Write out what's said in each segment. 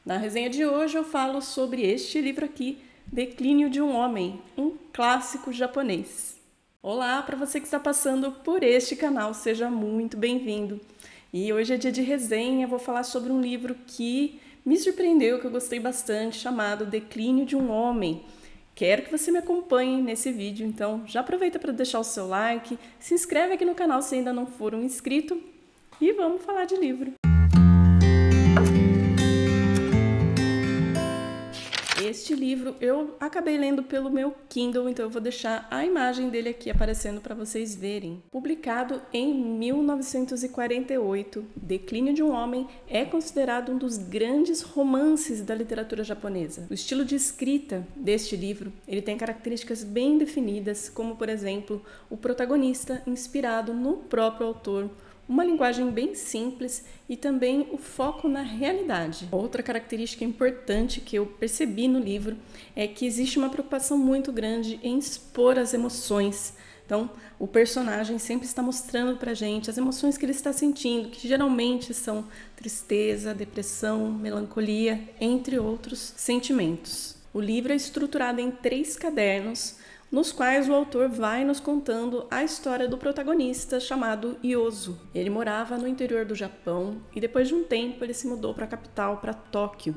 Na resenha de hoje eu falo sobre este livro aqui, Declínio de um Homem, um clássico japonês. Olá, para você que está passando por este canal, seja muito bem-vindo. E hoje é dia de resenha, vou falar sobre um livro que me surpreendeu, que eu gostei bastante, chamado Declínio de um Homem. Quero que você me acompanhe nesse vídeo, então já aproveita para deixar o seu like, se inscreve aqui no canal se ainda não for um inscrito e vamos falar de livro. Este livro eu acabei lendo pelo meu Kindle, então eu vou deixar a imagem dele aqui aparecendo para vocês verem. Publicado em 1948, Declínio de um Homem é considerado um dos grandes romances da literatura japonesa. O estilo de escrita deste livro, ele tem características bem definidas, como por exemplo, o protagonista inspirado no próprio autor, uma linguagem bem simples e também o foco na realidade. Outra característica importante que eu percebi no livro é que existe uma preocupação muito grande em expor as emoções. Então, o personagem sempre está mostrando pra gente as emoções que ele está sentindo, que geralmente são tristeza, depressão, melancolia, entre outros sentimentos. O livro é estruturado em 3 cadernos, nos quais o autor vai nos contando a história do protagonista chamado Yozo. Ele morava no interior do Japão e depois de um tempo ele se mudou para a capital, para Tóquio.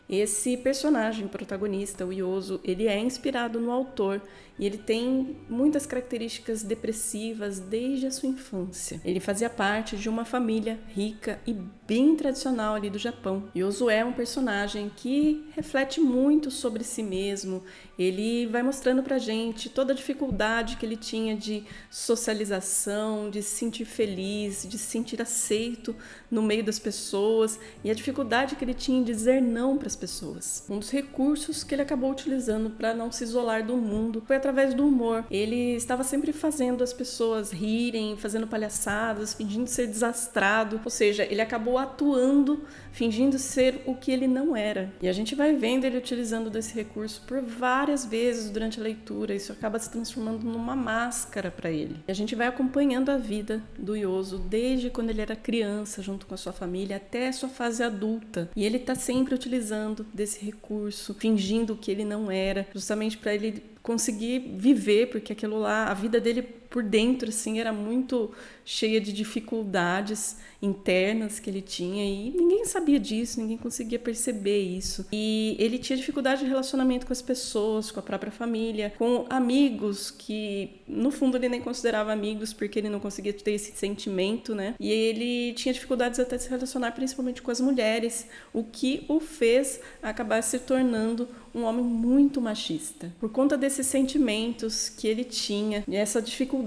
Esse personagem protagonista, o Yozo, ele é inspirado no autor e ele tem muitas características depressivas desde a sua infância. Ele fazia parte de uma família rica e bem tradicional ali do Japão. Yozo é um personagem que reflete muito sobre si mesmo. Ele vai mostrando pra gente toda a dificuldade que ele tinha de socialização, de se sentir feliz, de se sentir aceito no meio das pessoas e a dificuldade que ele tinha em dizer não para as pessoas. Um dos recursos que ele acabou utilizando para não se isolar do mundo foi através do humor. Ele estava sempre fazendo as pessoas rirem, fazendo palhaçadas, fingindo ser desastrado, ou seja, ele acabou atuando, fingindo ser o que ele não era. E a gente vai vendo ele utilizando desse recurso por várias vezes durante a leitura, isso acaba se transformando numa máscara para ele. E a gente vai acompanhando a vida do Yozo desde quando ele era criança, junto com a sua família, até a sua fase adulta. E ele está sempre utilizando desse recurso, fingindo que ele não era, justamente para ele conseguir viver, porque aquilo lá, a vida dele por dentro, assim, era muito cheia de dificuldades internas que ele tinha e ninguém sabia disso, ninguém conseguia perceber isso. E ele tinha dificuldade de relacionamento com as pessoas, com a própria família, com amigos que, no fundo, ele nem considerava amigos porque ele não conseguia ter esse sentimento, né? E ele tinha dificuldades até de se relacionar principalmente com as mulheres, o que o fez acabar se tornando um homem muito machista. Por conta desses sentimentos que ele tinha, e essa dificuldade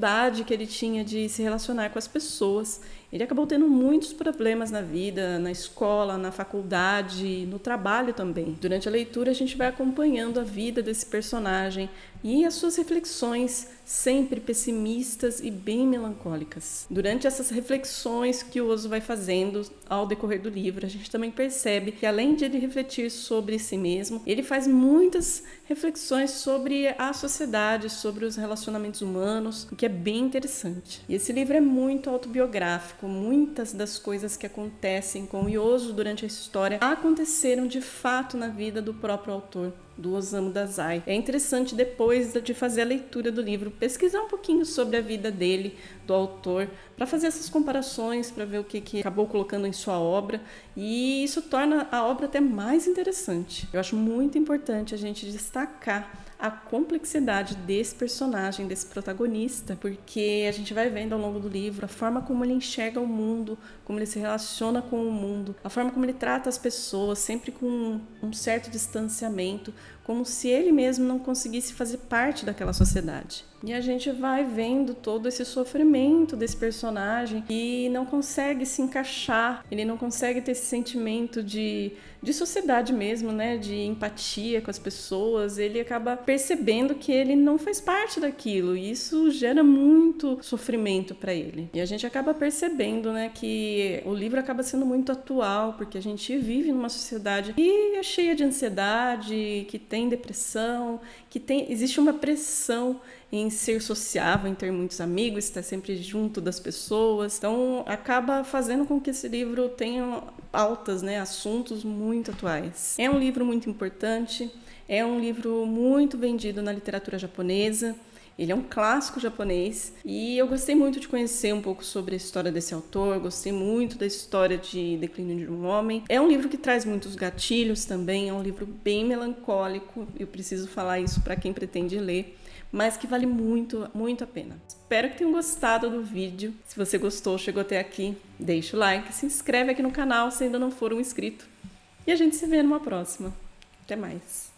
que ele tinha de se relacionar com as pessoas, ele acabou tendo muitos problemas na vida, na escola, na faculdade, no trabalho também. Durante a leitura a gente vai acompanhando a vida desse personagem e as suas reflexões, sempre pessimistas e bem melancólicas. Durante essas reflexões que o Ozu vai fazendo ao decorrer do livro, a gente também percebe que além de ele refletir sobre si mesmo, ele faz muitas reflexões sobre a sociedade, sobre os relacionamentos humanos, o que é bem interessante. E esse livro é muito autobiográfico, muitas das coisas que acontecem com o Yozo durante a história aconteceram de fato na vida do próprio autor, do Osamu Dazai. É interessante, depois de fazer a leitura do livro, pesquisar um pouquinho sobre a vida dele, do autor, para fazer essas comparações, para ver o que acabou colocando em sua obra, e isso torna a obra até mais interessante. Eu acho muito importante a gente destacar a complexidade desse personagem, desse protagonista, porque a gente vai vendo ao longo do livro a forma como ele enxerga o mundo, como ele se relaciona com o mundo, a forma como ele trata as pessoas, sempre com um certo distanciamento, como se ele mesmo não conseguisse fazer parte daquela sociedade. E a gente vai vendo todo esse sofrimento desse personagem e não consegue se encaixar, ele não consegue ter esse sentimento de sociedade mesmo, né? De empatia com as pessoas. Ele acaba percebendo que ele não faz parte daquilo e isso gera muito sofrimento para ele. E a gente acaba percebendo, né, que o livro acaba sendo muito atual, porque a gente vive numa sociedade que é cheia de ansiedade, que tem depressão, que existe uma pressão em ser sociável, em ter muitos amigos, estar sempre junto das pessoas. Então, acaba fazendo com que esse livro tenha pautas, né, assuntos muito atuais. É um livro muito importante, é um livro muito vendido na literatura japonesa. Ele é um clássico japonês e eu gostei muito de conhecer um pouco sobre a história desse autor, gostei muito da história de Declínio de um Homem. É um livro que traz muitos gatilhos também, é um livro bem melancólico, eu preciso falar isso para quem pretende ler, mas que vale muito, muito a pena. Espero que tenham gostado do vídeo. Se você gostou, chegou até aqui, deixa o like, se inscreve aqui no canal se ainda não for um inscrito. E a gente se vê numa próxima. Até mais!